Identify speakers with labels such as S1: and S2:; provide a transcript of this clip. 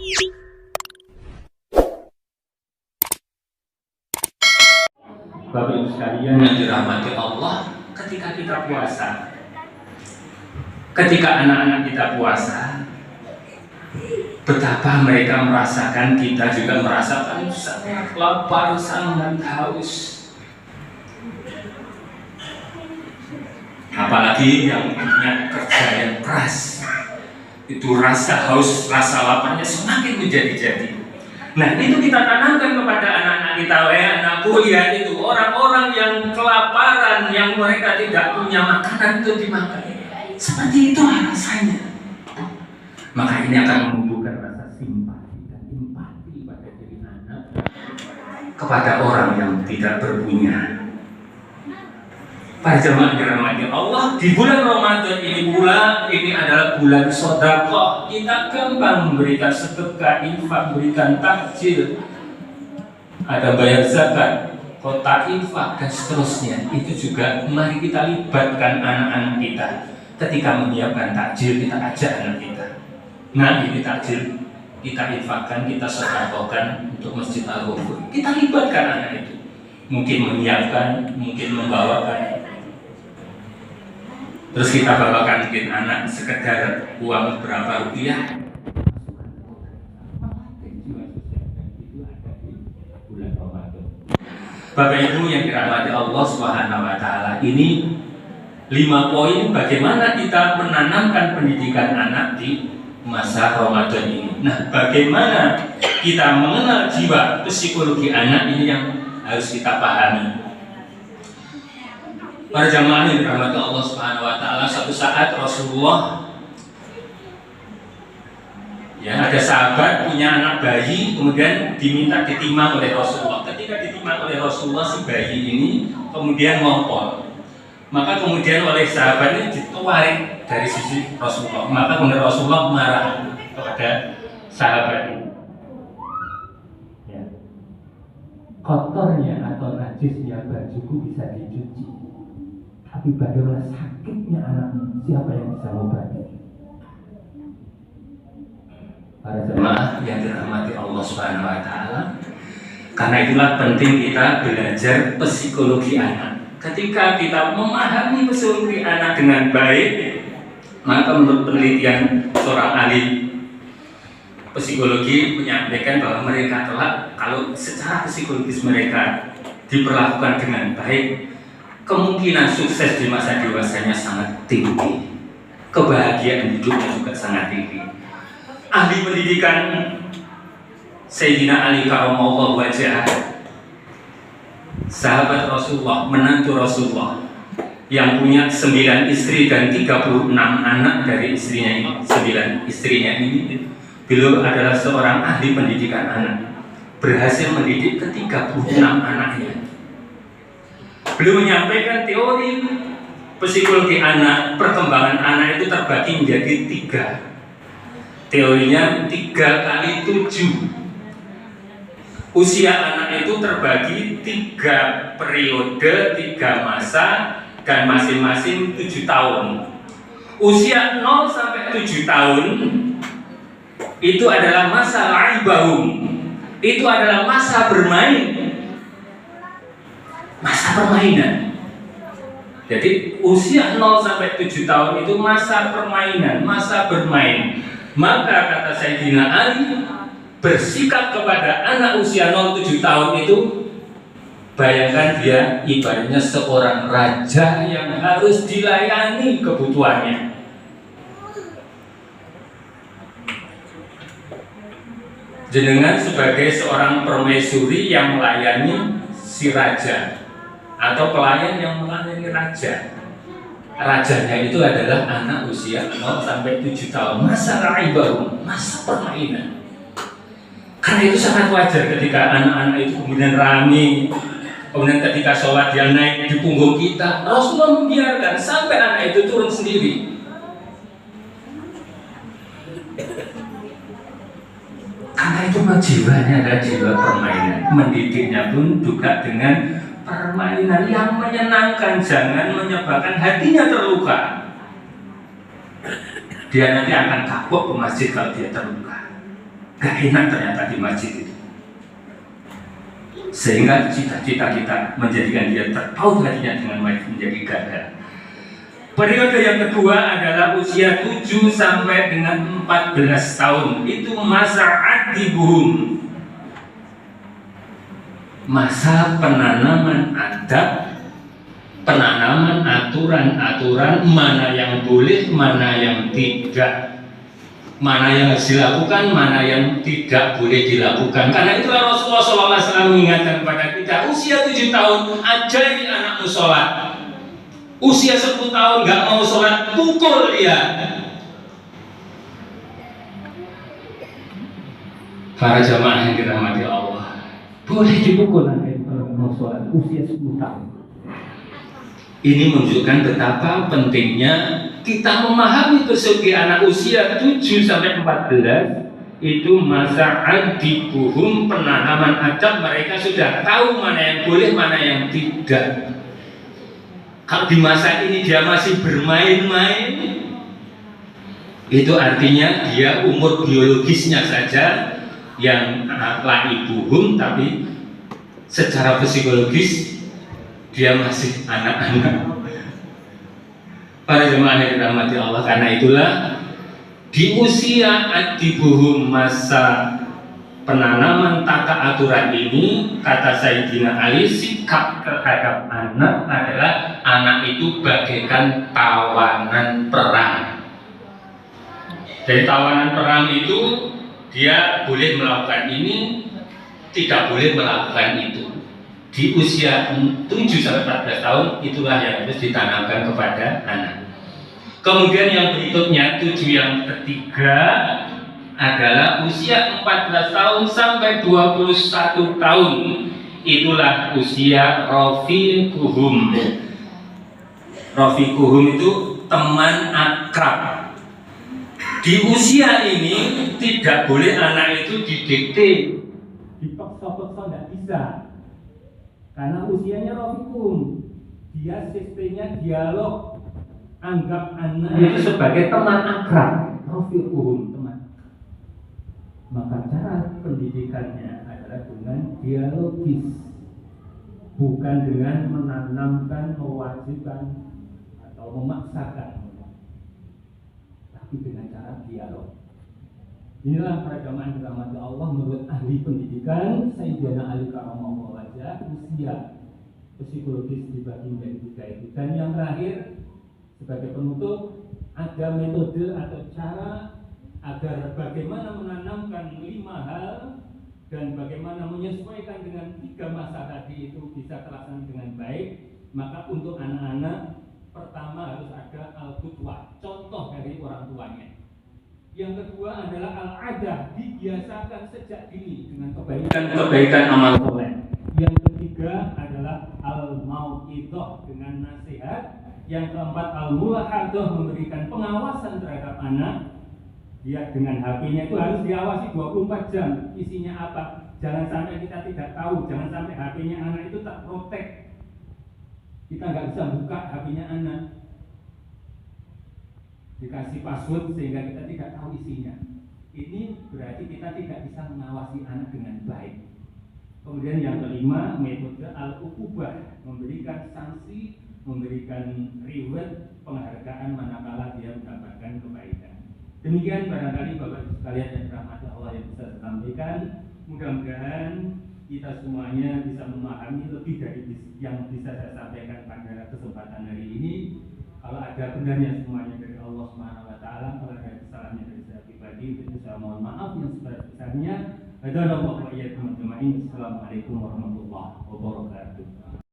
S1: Bapak Ibu sekalian yang dirahmati Allah, ketika kita puasa, ketika anak-anak kita puasa, betapa mereka merasakan, kita juga merasakan sangat lapar, sangat haus. Apalagi yang punya kerja yang keras, itu rasa haus, rasa laparnya semakin menjadi-jadi. Nah, itu kita tanamkan kepada anak-anak kita, anakku, lihat itu orang-orang yang kelaparan, yang mereka tidak punya makanan untuk dimakan. Seperti itu rasanya. Maka ini akan menumbuhkan rasa simpati dan empati pada diri anak kepada orang yang tidak berpunya. Para jemaah dirahmati Allah, di bulan Ramadan ini pula, ini adalah bulan sedekah. Kita gampang memberikan sedekah, infak, berikan takjil, ada bayar zakat, kotak infak dan seterusnya. Itu juga mari kita libatkan anak-anak kita. Ketika menyiapkan takjil, kita ajak anak kita. Nah, ini takjil kita infakkan, kita sedekahkan untuk Masjid Al-Ghufur. Kita libatkan anak itu. Mungkin menyiapkan, mungkin membawakan. Terus kita bawakan mungkin anak sekedar uang berapa rupiah. Bapak Ibu yang dirahmati Allah Subhanahu wa taala, ini 5 poin bagaimana kita menanamkan pendidikan anak di masa Ramadan ini. Nah, bagaimana kita mengenal jiwa psikologi anak ini yang harus kita pahami. Para jamaah yang dirahmati Allah Subhanahu wa taala, suatu saat Rasulullah, ya, ada sahabat punya anak bayi, kemudian diminta ditimang oleh Rasulullah. Ketika ditimang oleh Rasulullah, si bayi ini kemudian ngompol. Maka kemudian oleh sahabat ini ditarik dari sisi Rasulullah. Maka kemudian Rasulullah marah kepada sahabat ini. Ya. Kotornya atau najisnya bajuku bisa dicuci, tapi bagaimana sakitnya anakmu, siapa yang bisa mengobati? Para jemaah yang dirahmati Allah Subhanahu wa taala, karena itulah penting kita belajar psikologi anak. Ketika kita memahami psikologi anak dengan baik, maka menurut penelitian seorang ahli psikologi menyampaikan bahwa mereka telah, kalau secara psikologis mereka diperlakukan dengan baik, kemungkinan sukses di masa dewasanya sangat tinggi, kebahagiaan hidupnya juga sangat tinggi. Ahli pendidikan Sayyidina Ali karramallahu wajhah, sahabat Rasulullah, menantu Rasulullah, yang punya 9 istri dan 36 anak dari istrinya ini. 9 istrinya ini, beliau adalah seorang ahli pendidikan anak, berhasil mendidik ke 36 anaknya. Beliau menyampaikan teori psikologi anak, perkembangan anak itu terbagi menjadi 3. Teorinya 3 kali 7. Usia anak itu terbagi 3 periode, 3 masa, dan masing-masing 7 tahun. Usia 0 sampai 7 tahun itu adalah masa laibahum, itu adalah masa bermain, masa permainan. Jadi usia 0 sampai 7 tahun itu masa permainan, masa bermain. Maka kata Sayyidina Ali, bersikap kepada anak usia 0-7 tahun itu, bayangkan dia ibaratnya seorang raja yang harus dilayani kebutuhannya. Jenengan sebagai seorang permaisuri yang melayani si raja, atau pelayan yang melayani raja. Rajanya itu adalah anak usia 0 sampai 7 tahun, masa laibahum, masa permainan. Karena itu sangat wajar ketika anak-anak itu kemudian rame, kemudian ketika sholat dia naik di punggung kita, Rasulullah membiarkan sampai anak itu turun sendiri. Karena itu jiwanya adalah jiwa permainan, mendidiknya pun juga dengan permainan yang menyenangkan, jangan menyebabkan hatinya terluka. Dia nanti akan kapok ke masjid kalau dia terluka. gak enak ternyata di masjid itu. Sehingga cita-cita kita menjadikan dia terpaut hatinya dengan baik menjadi gagal. Periode yang kedua adalah usia 7 sampai dengan 14 tahun. Itu masa adibuhum, masa penanaman adab, penanaman aturan-aturan, mana yang boleh, mana yang tidak, mana yang harus dilakukan, mana yang tidak boleh dilakukan. Karena itulah Rasulullah SAW mengingatkan kepada kita, usia 7 tahun ajari anakmu sholat. Usia 10 tahun nggak mau sholat, pukul dia. Para jamaah yang dirahmati Allah, boleh dipukul anak itu kalau nggak mau sholat usia 10 tahun. Ini menunjukkan betapa pentingnya kita memahami bersegi anak usia 7 sampai 14 itu masa adibuhum, penanaman adab. Mereka sudah tahu mana yang boleh, mana yang tidak. Kalau di masa ini dia masih bermain-main, itu artinya dia umur biologisnya saja yang laibuhum, tapi secara psikologis dia masih anak-anak. Para jemaah yang dirahmati Allah, karena itulah di usia adibuhum, masa penanaman tata aturan ini, kata Sayyidina Ali, sikap terhadap anak adalah anak itu bagaikan tawanan perang. Dari tawanan perang itu dia boleh melakukan ini, tidak boleh melakukan itu. Di usia 7 sampai 14 tahun itulah yang harus ditanamkan kepada anak. Kemudian yang berikutnya, 7 yang ketiga adalah usia 14 tahun sampai 21 tahun. Itulah usia rafiquhum. Rafiquhum itu teman akrab. Di usia ini tidak boleh anak itu didikte, dipaksa-paksa, tidak bisa. Karena usianya rafiquhum, dia sistemnya dialog. Anggap anak itu sebagai teman akrab. Rafiquhum, teman. Maka cara pendidikannya adalah dengan dialogis, bukan dengan menanamkan, mewajibkan atau memaksakan, tapi dengan cara dialog. Inilah para jamaah yang dirahmati Allah, menurut ahli pendidikan Sayyidina Ali Karamullah wajah, usia psikologis dibagi menjadi 3 itu. Dan yang terakhir sebagai penutup, ada metode atau cara agar bagaimana menanamkan 5 hal dan bagaimana menyesuaikan dengan 3 masa tadi itu bisa terlaksana dengan baik. Maka untuk anak-anak, pertama harus ada al-qudwah, contoh dari orang tuanya. Yang kedua adalah al-adah, dibiasakan sejak dini dengan kebaikan amal soleh. Yang ketiga adalah al-mau'idhah, dengan nasihat. Yang keempat al-mulahadah, memberikan pengawasan terhadap anak. Dia dengan HP-nya itu harus diawasi 24 jam, isinya apa. Jangan sampai kita tidak tahu, jangan sampai HP-nya anak itu tak protek. Kita nggak bisa buka HP-nya anak, dikasih password sehingga kita tidak tahu isinya. Ini berarti kita tidak bisa mengawasi anak dengan baik. Kemudian yang kelima, metode al-uqubah, memberikan sanksi, memberikan reward, penghargaan manakala dia mendapatkan kebaikan. Demikian barangkali Bapak Ibu sekalian yang dirahmati Allah yang bisa saya sampaikan. Mudah-mudahan kita semuanya bisa memahami lebih dari yang bisa saya sampaikan pada kesempatan hari ini. Kalau ada benarnya semuanya dari Allah Subhanahu wa taala, kalau ada kesalahannya dari saya pribadi, itu saya mohon maaf yang sebesar-besarnya. Assalamualaikum warahmatullahi wabarakatuh.